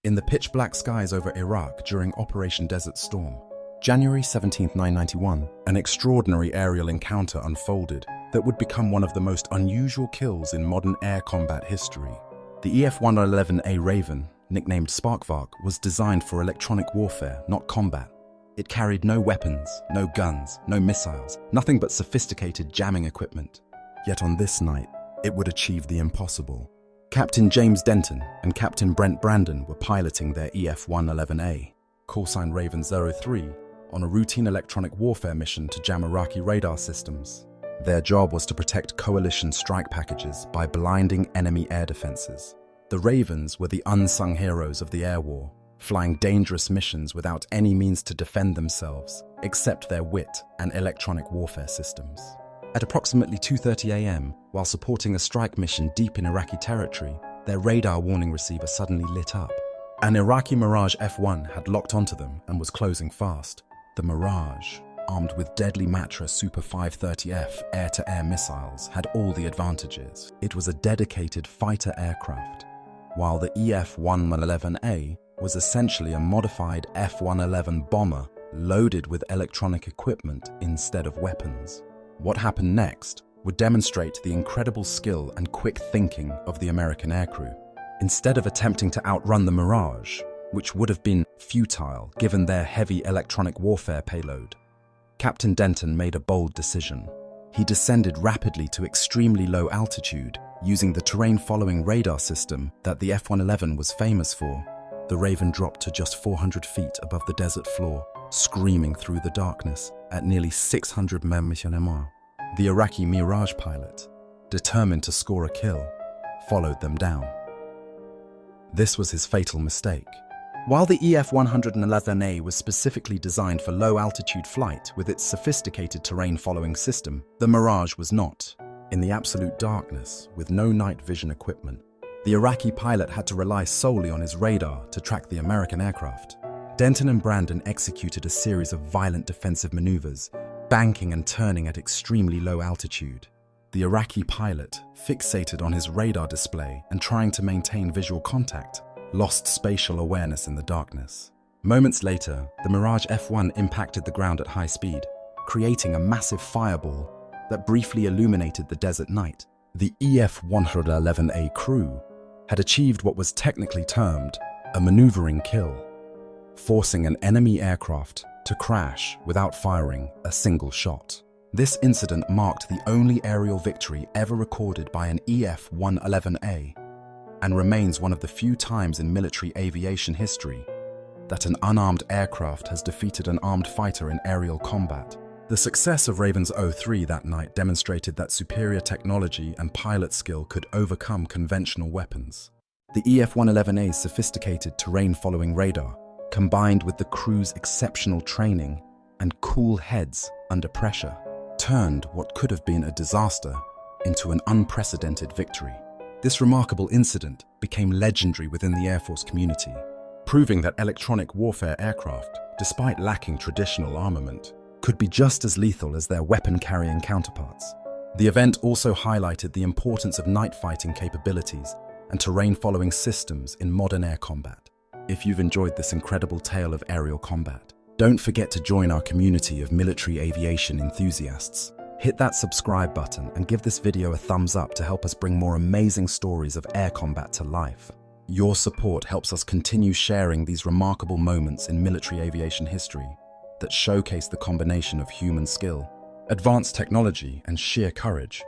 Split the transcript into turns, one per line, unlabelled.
in the pitch-black skies over Iraq during Operation Desert Storm. January 17, 991, an extraordinary aerial encounter unfolded that would become one of the most unusual kills in modern air combat history. The EF-111A Raven, nicknamed Vark, was designed for electronic warfare, not combat. It carried no weapons, no guns, no missiles, nothing but sophisticated jamming equipment. Yet on this night, it would achieve the impossible. Captain James Denton and Captain Brandon were piloting their EF-111A, callsign Raven 03, on a routine electronic warfare mission to jam Iraqi radar systems. Their job was to protect coalition strike packages by blinding enemy air defenses. The Ravens were the unsung heroes of the air war, flying dangerous missions without any means to defend themselves, except their wit and electronic warfare systems. At approximately 2:30 a.m., while supporting a strike mission deep in Iraqi territory, their radar warning receiver suddenly lit up. An Iraqi Mirage F1 had locked onto them and was closing fast. The Mirage, armed with deadly Matra Super 530F air-to-air missiles, had all the advantages. It was a dedicated fighter aircraft, while the EF-111A was essentially a modified F-111 bomber loaded with electronic equipment instead of weapons. What happened next would demonstrate the incredible skill and quick thinking of the American aircrew. Instead of attempting to outrun the Mirage, which would have been futile given their heavy electronic warfare payload, Captain Denton made a bold decision. He descended rapidly to extremely low altitude using the terrain-following radar system that the F-111 was famous for. The Raven dropped to just 400 feet above the desert floor, screaming through the darkness at nearly 600 mph. The Iraqi Mirage pilot, determined to score a kill, followed them down. This was his fatal mistake. While the EF-111A was specifically designed for low-altitude flight with its sophisticated terrain-following system, the Mirage was not. In the absolute darkness, with no night vision equipment, the Iraqi pilot had to rely solely on his radar to track the American aircraft. Denton and Brandon executed a series of violent defensive maneuvers, banking and turning at extremely low altitude. The Iraqi pilot, fixated on his radar display and trying to maintain visual contact, lost spatial awareness in the darkness. Moments later, the Mirage F1 impacted the ground at high speed, creating a massive fireball that briefly illuminated the desert night. The EF-111A crew had achieved what was technically termed a maneuvering kill, forcing an enemy aircraft to crash without firing a single shot. This incident marked the only aerial victory ever recorded by an EF-111A and remains one of the few times in military aviation history that an unarmed aircraft has defeated an armed fighter in aerial combat. The success of Ravens 03 that night demonstrated that superior technology and pilot skill could overcome conventional weapons. The EF-111A's sophisticated terrain-following radar, combined with the crew's exceptional training and cool heads under pressure, turned what could have been a disaster into an unprecedented victory. This remarkable incident became legendary within the Air Force community, proving that electronic warfare aircraft, despite lacking traditional armament, could be just as lethal as their weapon-carrying counterparts. The event also highlighted the importance of night-fighting capabilities and terrain-following systems in modern air combat. If you've enjoyed this incredible tale of aerial combat, don't forget to join our community of military aviation enthusiasts. Hit that subscribe button and give this video a thumbs up to help us bring more amazing stories of air combat to life. Your support helps us continue sharing these remarkable moments in military aviation history that showcase the combination of human skill, advanced technology, and sheer courage.